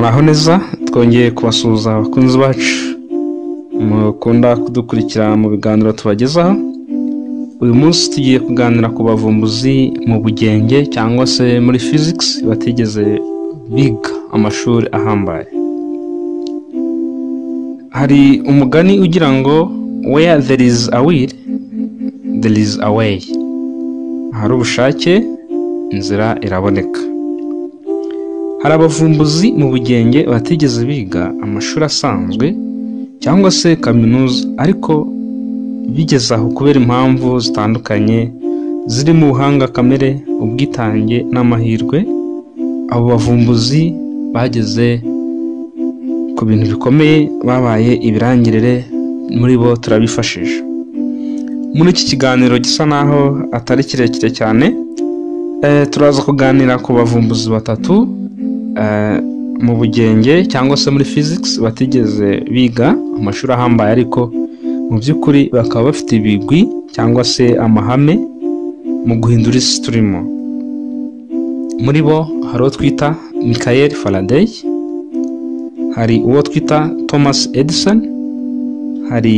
muraho neza, twongeye kubasuhuza abakunzi bacu mukunda kudukurikira mu biganiro tubagezaho. Uyu munsi tugiye kuganira ku bavumbuzi mu bugenge cyangwa se muri physics batigeze biga amashuri ahambaye. Hari umugani ugira ngo where there is a will there is a way. Hari ubushake inzira iraboneka. Hari abavumbuzi mu bugenge batigeze biga amashuri asanzwe cyangwa se kaminuza, ariko bigeze aho kubera impamvu zitandukanye ziri mu buhanga kamere, ubwitange n'amahirwe. Abo bavumbuzi bageze ku bintu bikomeye, babaye ibirangirire, muri bo turabifashisha. Muri iki kiganiro gisa naho atari kirekire cyane, turaza kuganira ku bavumbuzi batatu mu bugenge cyangwa se muri physics batigeze biga amashuri ahambaye, ariko mu by'ukuri bakaba bafite ibigwi cyangwa se amahame mu guhindura isi turimo. Muri bo hari uwo twita Michael Faraday, hari uwo twita Thomas Edison, hari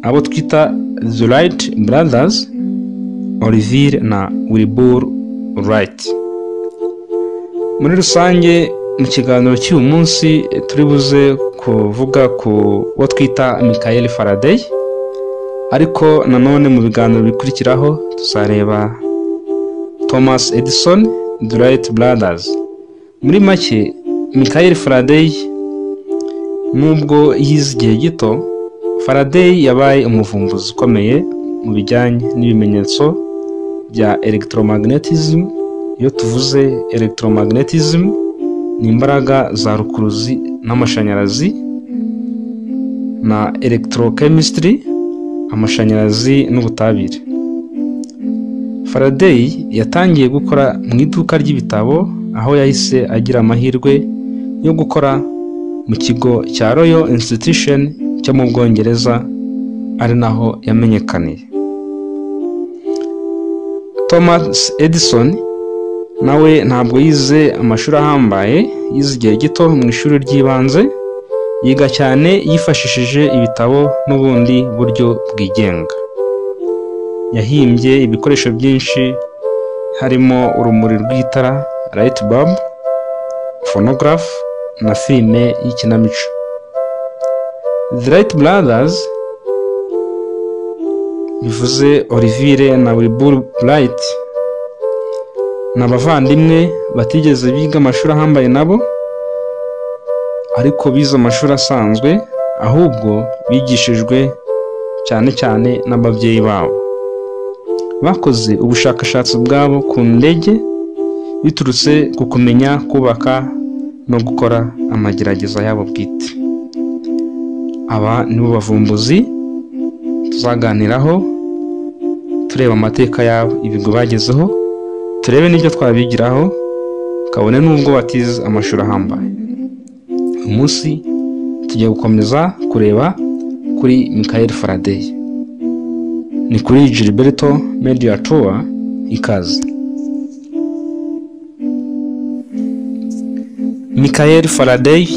abo twita The Wright Brothers, Oliver na Wilbur Wright. Muri rusange mu kiganiro cy'uyu munsi turi buze kuvuga ku wo twita Michael Faraday, ariko nanone mu biganiro bikurikiraho tuzareba Thomas Edison, The Wright Brothers. Muri make, Michael Faraday nubwo yize igihe gito, Faraday yabaye umuvumbuzi ukomeye mu bijyanye n'ibimenyetso bya electromagnetism. Iyo tuvuze electromagnetism ni imbaraga za rukuruzi n'amashanyarazi, na electrochemistry amashanyarazi n'ubutabire. Faraday yatangiye gukora mu iduka ry'ibitabo, aho yahise agira amahirwe yo gukora mu kigo cya Royal Institution cyo mu Bwongereza, ari naho yamenyekaniye. Thomas Edison nawe ntabwo yize amashuri ahambaye, yize igihe gito mu ishuri ry'ibanze, yiga cyane yifashishije ibitabo n'ubundi buryo bwigenga. Yahimbye ibikoresho byinshi harimo urumuri rw'itara, light bulb, phonograph na filime y'ikinamico. The Wright Brothers bivuze Oliver na Wilbur Wright ni abavandimwe batigeze biga amashuri ahambaye nabo, ariko bize amashuri asanzwe, ahubwo bigishijwe cyane cyane n'ababyeyi babo. Bakoze ubushakashatsi bwabo ku ndege biturutse ku kumenya kubaka no gukora amagerageza yabo bwite. Aba nibo bavumbuzi tuzaganiraho, tureba amateka yabo, ibigwi bagezeho, turebe n'ibyo twabigiraho, kabone n'ubwo batize amashuri ahambaye. Uyu munsi tugiye gukomeza kureba kuri Michael Faraday. Ni kuri Gilberto Media Tour, ikaze. Michael Faraday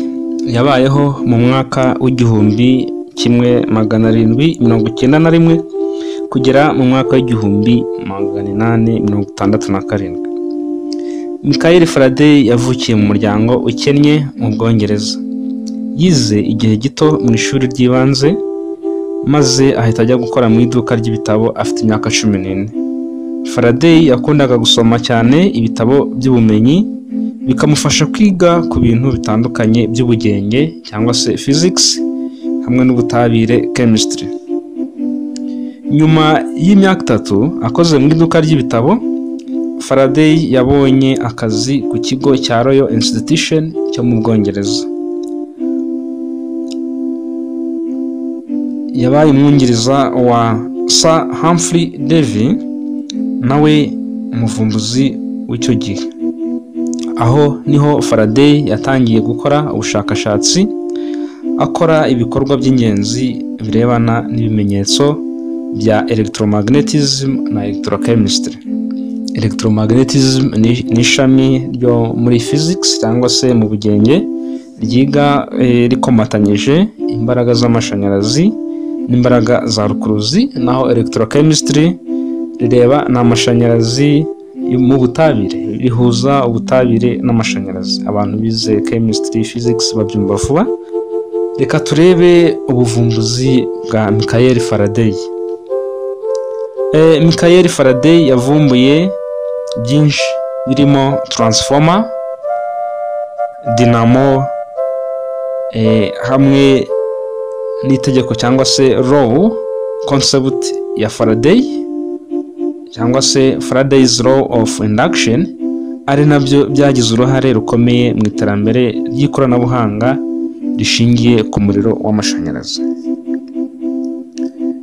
yabayeho mu mwaka w'1791 kugera mu mwaka w'1867. Michael Faraday yavukiye mu muryango ukennye mu Bwongereza. Yize igihe gito mu ishuri ry'ibanze, maze ahita ajya gukora mu iduka ry'ibitabo afite imyaka 14. Faraday yakundaga gusoma cyane ibitabo by'ubumenyi, bikamufasha kwiga ku bintu bitandukanye by'ubugenge cyangwa se physics, hamwe n'ubutabire chemistry. Nyuma y'imyaka 3 akoze mu iduka ry'ibitabo, Faraday yabonye akazi ku kigo cya Royal Institution cyo mu Bwongereza. Yabaye umwungiriza wa Sir Humphrey Davy, nawe umuvumbuzi w'icyo gihe. Aho niho Faraday yatangiye gukora ubushakashatsi, akora ibikorwa by'ingenzi birebana n'ibimenyetso bya electromagnetism na electrochemistry. Electromagnetism ni ishami ryo muri physics cyangwa se mu bugenge, ryiga rikomatanyije imbaraga z'amashanyarazi n'imbaraga za rukuruzi, naho electrochemistry rireba n'amashanyarazi mu butabire, rihuza ubutabire n'amashanyarazi. Abantu bize chemistry, physics babyumva vuba. Reka turebe ubuvumbuzi bwa Michael Faraday. Michael Faraday yavumbuye byinshi birimo transformer, dynamo, hamwe n'itegeko cyangwa se law concept ya Faraday cyangwa se Faraday's law of induction, ari nabyo byagize uruhare rukomeye mu iterambere ry'ikoranabuhanga rishingiye ku muriro w'amashanyarazi.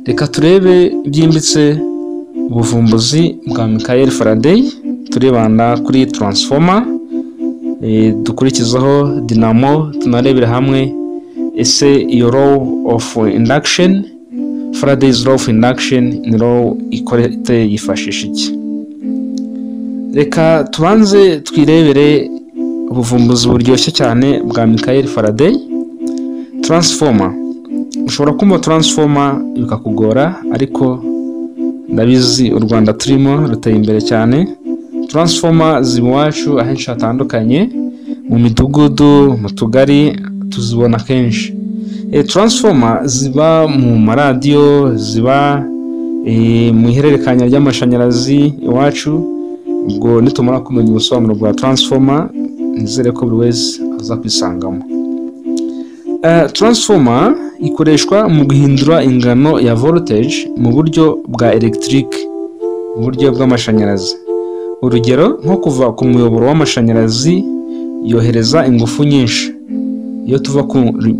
Reka turebe byimbitse ubuvumbuzi bwa Michael Faraday, turebana kuri transformer, dukurikizaho dynamo, tunarebera hamwe ese iyo law of induction, Faraday's law of induction ni law ikorete yifashisha iki. Reka tubanze twirebere ubuvumbuzi buryoshye cyane bwa Michael Faraday. Transformer, ushobora kumva transformer bikakugora, ariko ndabizi u Rwanda turimo ruteye imbere cyane. Transformer ziba iwacu ahenshi hatandukanye, mu midugudu, mu tugari tuzibona kenshi. Transformer ziba mu maradiyo, ziba mu ihererekanya ry'amashanyarazi iwacu. Ubwo nitumara kumenya ubusobanuro bwa transformer, nizere ko buri wese aza kwisangamo. Transformer ikoreshwa mu guhindura ingano ya voltage mu buryo bwa electric, mu buryo bw'amashanyarazi. Urugero, nko kuva ku muyoboro w'amashanyarazi yohereza ingufu nyinshi. Iyo tuva ku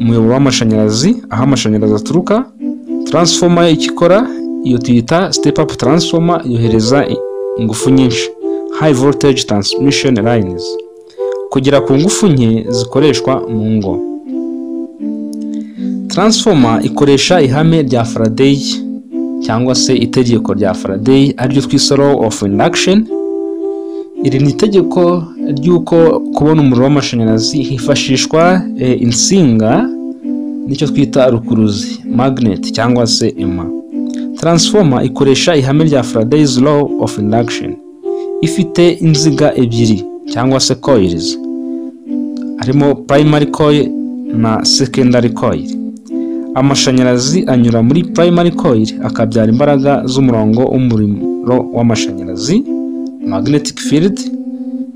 muyoboro w'amashanyarazi, aho amashanyarazi aturuka, transformer ikikora iyo tuyita step up transformer, yohereza ingufu nyinshi, high voltage transmission lines, kugera ku ngufu nke zikoreshwa mu ngo. Transformer ikoresha ihame rya Faraday cyangwa se itegeko rya Faraday, ariryo twise law of induction. Iri ni itegeko ry'uko kubona umuriro w'amashanyarazi hifashishwa insinga, nicyo twita rukuruzi, magnet cyangwa se ema. Transformer ikoresha ihame rya Faraday's law of induction, ifite inziga ebyiri cyangwa se coils, harimo primary coil na secondary coil. Amashanyarazi anyura muri primary coil akabyara imbaraga z'umurongo w'umuriro w'amashanyarazi, magnetic field,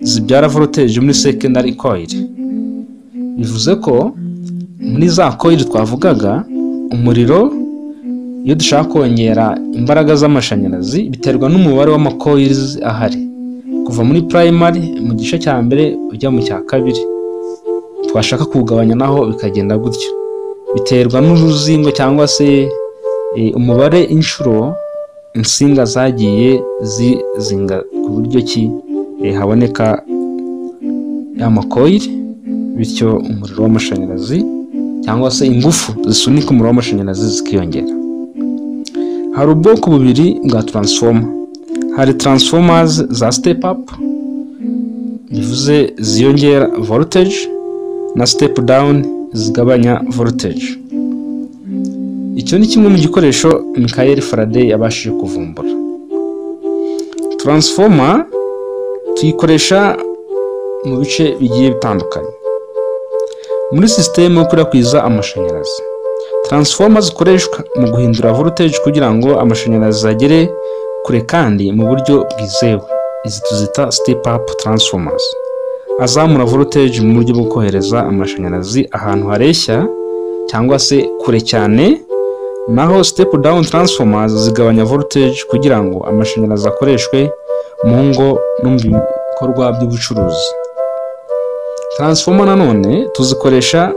zibyara voltage muri secondary coil. Bivuze ko muri za coil twavugaga, umuriro iyo dushaka kongera imbaraga z'amashanyarazi biterwa n'umubare w'amacoils ahari, kuva muri primary mu gice cya mbere ujya mu cya kabiri. Twashaka kugabanya naho bikagenda gutyo, biterwa n'uruzingo cyangwa se umubare inshuro insinga zagiye zizinga, ku buryo ki haboneka y'amacoil, bityo umuriro w'amashanyarazi cyangwa se ingufu zisunika umuriro w'amashanyarazi zikiyongera. Hari ubwoko bubiri bwa transformer. Hari transformers za step up, bivuze ziyongera voltage, na step down, zigabanya voltage. Icyo ni kimwe mu gikoresho Michael Faraday yabashije kuvumbura. Transformer tuyikoresha mu bice bigiye bitandukanye muri system yo gukwirakwiza amashanyarazi. Transformer zikoreshwa mu guhindura voltage kugira ngo amashanyarazi agere kure kandi mu buryo bwizewe. Izi tuzita step up transformers, azamura voltage mu buryo bwo kohereza amashanyarazi ahantu hareshya cyangwa se kure cyane, naho step down transformers zigabanya voltage kugira ngo amashanyarazi akoreshwe mu ngo no mu bikorwa by'ubucuruzi. Transformer nanone tuzikoresha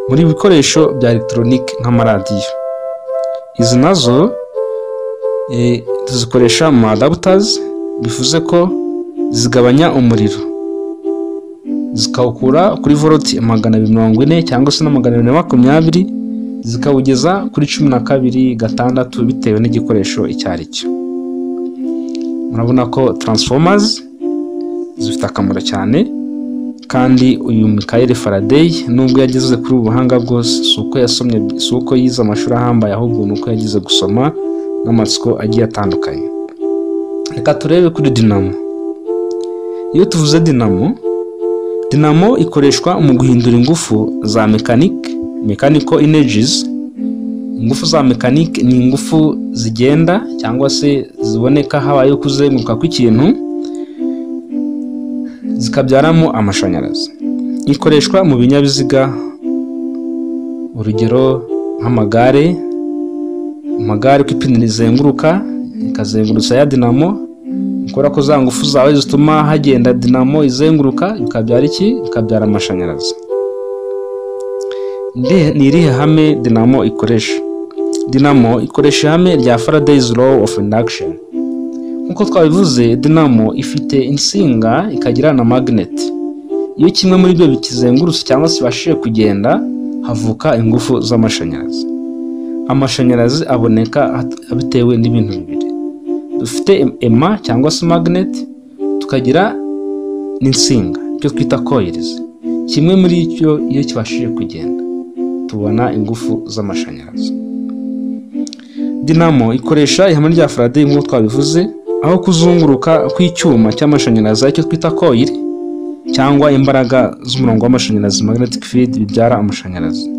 muri bikoresho bya electronic nk'amaradiyo. Izi nazo tuzikoresha mu adapters, bivuze ko zigabanya umuriro, zikawukura kuri volt 240 cyangwa se na 220 zikawugeza kuri 12.6 bitewe n'igikoresho icyo ari cyo. Murabona ko transformers zifite akamaro cyane. kandi uyu Michael Faraday nubwo yageze kuri ubu buhanga bwose si uko yize amashuri ahambaye, ahubwo ni uko yagize gusoma n'amatsiko agiye atandukanye. Reka turebe kuri dinamo. Iyo tuvuze dinamo ikoreshwa mu guhindura ingufu za mechanical energies. Ingufu za mechanic ni ingufu zigenda cyangwa se ziboneka habaye kuzenguruka kw'ikintu zikabyaramo amashanyarazi. Ikoreshwa mu binyabiziga, urugero nk'amagare ku ipine rizenguruka ikazengurutsa ya dinamo, ikora ko za ngufu zawe zituma hagenda dinamo izenguruka bikabyara amashanyarazi. Ni irihe hame dinamo ikoresha? Dinamo ikoresha ihame rya Faraday's law of induction. Nkuko twabivuze, dinamo ifite insinga ikagira na magnet. Iyo kimwe muri byo bikizengurutse cyangwa se bashije kugenda, havuka ingufu z'amashanyarazi. Amashanyarazi aboneka bitewe n'ibintu bibiri. Dufite ema cyangwa se magnet, tukagira n'insinga icyo twita coils. Kimwe muri cyo iyo kibashije kugenda, tubona ingufu z'amashanyarazi. Dinamo ikoresha ihame rya Faraday nk'uko twabivuze, aho kuzunguruka kw'icyuma cy'amashanyarazi icyo twita coil cyangwa imbaraga z'umurongo w'amashanyarazi magnetic field bibyara amashanyarazi.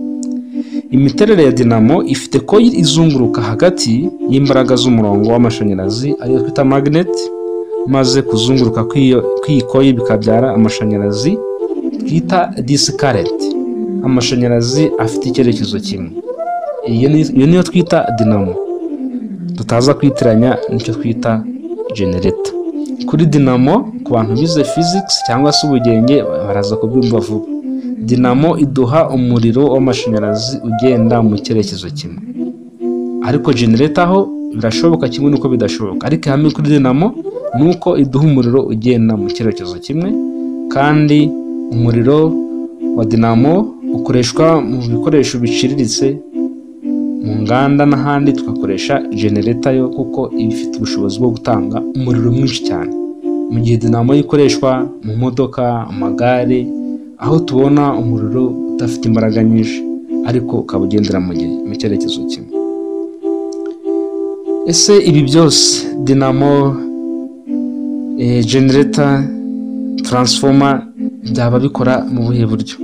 Imiterere ya dinamo ifite coil izunguruka hagati y'imbaraga z'umurongo w'amashanyarazi ariyo twita magnet, maze kuzunguruka kw'iyi coil bikabyara amashanyarazi twita DC current. Amashanyarazi afite icyerekezo kimwe. Iyo niyo twita dinamo, tutaza kwitiranya nicyo twita generator. Kuri dinamo, ku bantu bize physics cyangwa se ubugenge baraza kubyumva vuba. Dinamo iduha umuriro w'amashanyarazi ugenda mu cyerekezo kimwe, ariko generator ho birashoboka kimwe nuko bidashoboka. Ariko ihame kuri dinamo nuko iduha umuriro ugenda mu cyerekezo kimwe, kandi umuriro wa dinamo ukoreshwa mu bikoresho biciriritse mu nganda n'ahandi, tugakoresha generator yo kuko ifite ubushobozi bwo gutanga umuriro mwinshi cyane. Mu gihe dinamo ikoreshwa mu modoka, amagare, aho tubona umuriro udafite imbaraga nyinshi ariko ukaba ugendera mu cyerekezo kimwe. Ese ibi byose dinamo, generator, transformer byaba bikora mu buhe buryo?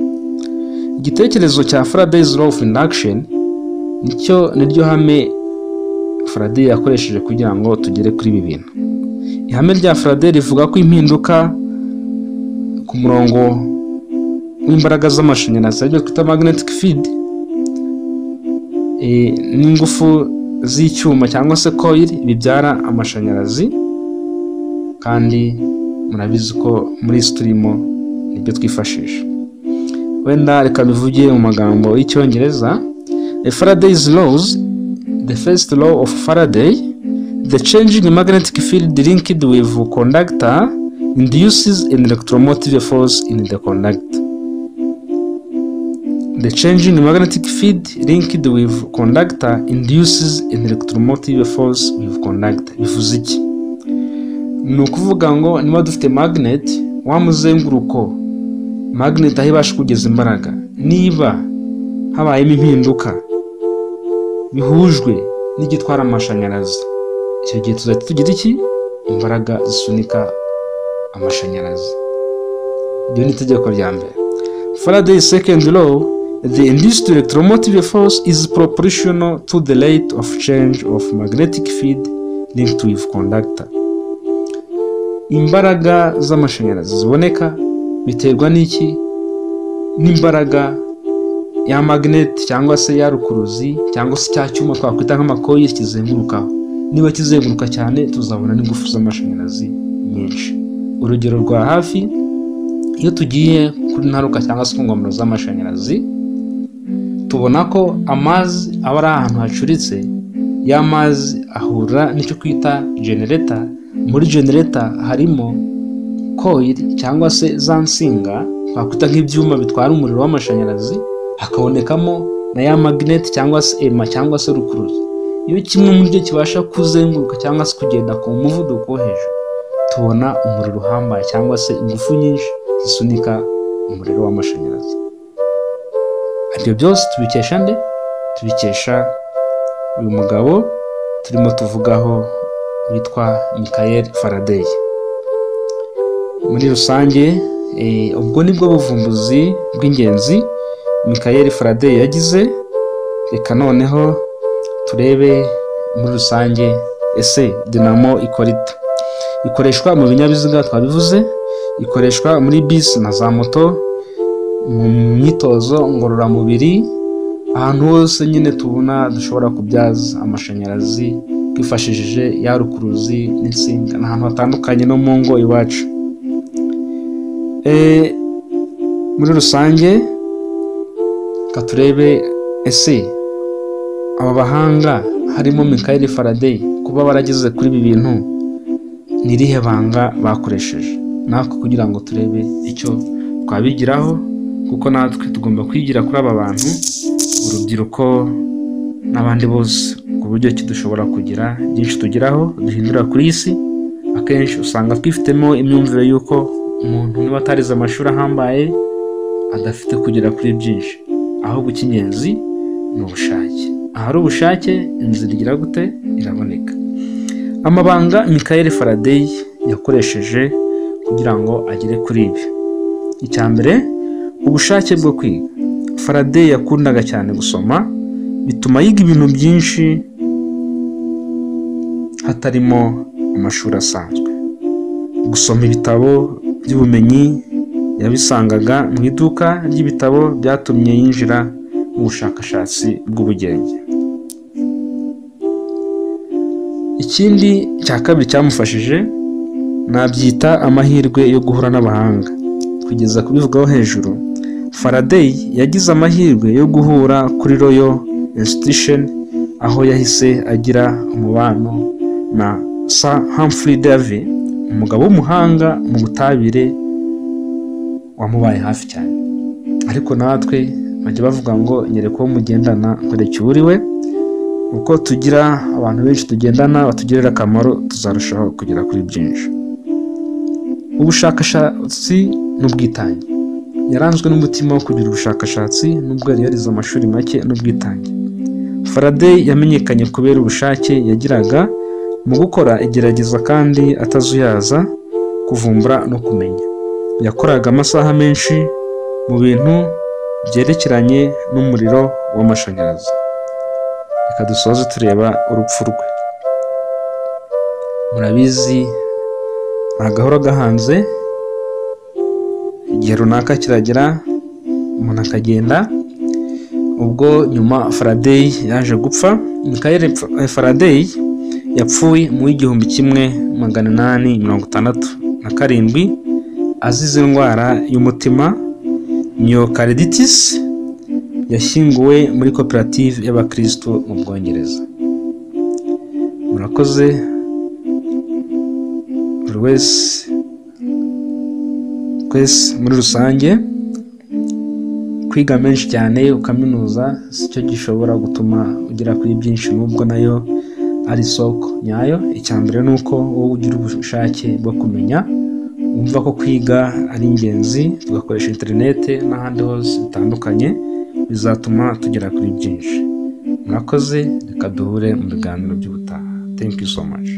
Igitekerezo cya Faraday's law of induction niryo hame Faraday yakoresheje kugira ngo tugere kuri ibi bintu. Ihame rya Faraday rivuga ko impinduka ku murongo w'imbaraga z'amashanyarazi aribyo twita magnetic field n'ingufu z'icyuma cyangwa se coil bibyara amashanyarazi, kandi murabizi ko muri turimo nibyo twifashisha. Wenda reka bivuge mu magambo y'icyongereza. Faraday's laws, the first law of Faraday, the changing magnetic field linked with conductor induces an electromotive force in the conductor. The changing magnetic field linked with conductor induces an electromotive force with conductor. Bivuze iki? Ni ukuvuga ngo niba dufite magnet, wa muzenguruko magnet aho ibasha kugeza imbaraga, niba habayemo impinduka bihujwe n'igitwara amashanyarazi, icyo gihe tuzahita tugira iki? Imbaraga zisunika amashanyarazi. Iryo ni itegeko rya mbere. Faraday's second law, the induced electromotive force is proportional to the rate of change of magnetic field linked with conductor. Imbaraga z'amashanyarazi ziboneka biterwa n'iki? N'imbaraga ya magnet cyangwa se ya rukuruzi cyangwa se cya cyuma twakwita nk'amakoyi kizengurukaho. Niba kizenguruka cyane, tuzabona n'ingufu z'amashanyarazi nyinshi. Urugero rwa hafi, iyo tugiye kuri ntaruka cyangwa se ku ngomero z'amashanyarazi, tubona ko amazi aba ari ahantu hacuritse. Ya mazi ahura n'icyo twita generator. Muri generator harimo coil cyangwa se za nsinga twakwita nk'ibyuma bitwara umuriro w'amashanyarazi, hakabonekamo na ya magnet cyangwa se ema cyangwa se rukuruzi. Iyo kimwe muri byo kibasha kuzenguruka cyangwa se kugenda ku muvuduko wo hejuru, tubona umuriro uhambaye cyangwa se ingufu nyinshi zisunika umuriro w'amashanyarazi. Ibyo byose tubikesha nde? Tubikesha uyu mugabo turimo tuvugaho witwa Michael Faraday. Muri rusange ubwo nibwo buvumbuzi bw'ingenzi Michael Faraday yagize. Reka noneho turebe muri rusange ese dinamo ikora ite. Ikoreshwa mu binyabiziga twabivuze, ikoreshwa muri bisi na za moto, mu myitozo ngororamubiri, ahantu hose nyine tubona dushobora kubyaza amashanyarazi twifashishije ya rukuruzi n'insinga, n'ahantu hatandukanye no mu ngo iwacu. Muri rusange katurebe ese aba bahanga harimo Michael Faraday kuba barageze kuri ibi bintu ni irihe banga bakoresheje, natwe kugira ngo turebe icyo twabigiraho, kuko natwe tugomba kwigira kuri aba bantu, urubyiruko n'abandi bose, ku buryo ki dushobora kugira byinshi tugeraho duhindura kuri iyi si. Akenshi usanga twifitemo imyumvire y'uko umuntu niba atarize amashuri ahambaye adafite kugera kuri byinshi, ahubwo icy'ingenzi ni ubushake. Ahari ubushake inzira igira gute? Iraboneka. Amabanga Michael Faraday yakoresheje kugira ngo agere kuri ibi: icya mbere, ubushake bwo kwiga. Faraday yakundaga cyane gusoma, bituma yiga ibintu byinshi hatarimo amashuri asanzwe. Gusoma ibitabo by'ubumenyi yabisangaga mu iduka ry'ibitabo, byatumye yinjira mu bushakashatsi bw'ubugenge. Ikindi cya kabiri cyamufashije nabyita amahirwe yo guhura n'abahanga. Kugeza kubivugaho hejuru, Faraday yagize amahirwe yo guhura kuri Royal Institution, aho yahise agira umubano na Sir Humphrey Davy, umugabo w'umuhanga mu butabire wamubaye hafi cyane. Ariko natwe bajya bavuga ngo nyereka uwo mugendana nkwereke uwo uri we. Uko tugira abantu benshi tugendana batugirira akamaro, tuzarushaho kugera kuri byinshi. Ubushakashatsi n'ubwitange. Yaranzwe n'umutima wo kugira ubushakashatsi nubwo yari yarize amashuri make n'ubwitange. Faraday yamenyekanye kubera ubushake yagiraga mu gukora igerageza kandi atazuyaza kuvumbura no kumenya. Yakoraga amasaha menshi mu bintu byerekeranye n'umuriro w'amashanyarazi. Reka dusoze tureba urupfu rwe. Murabizi nta gahora gahanze, igihe runaka kiragera umuntu akagenda. Ubwo nyuma Faraday yaje gupfa. Michael Faraday yapfuye mu 1867 azize indwara y'umutima myocarditis. Yashyinguwe muri koperative y'abakristo mu Bwongereza. Murakoze buri wese, twese muri rusange. Kwiga menshi cyane ukaminuza si cyo gishobora gutuma ugera kuri byinshi, nubwo nayo ari isoko nyayo. Icya mbere ni uko wowe ugira ubushake bwo kumenya, wumva ko kwiga ari ingenzi, tugakoresha interinete n'ahandi hose bitandukanye, bizatuma tugera kuri byinshi. Murakoze, reka duhure mu biganiro by'ubutaha. Thank you so much.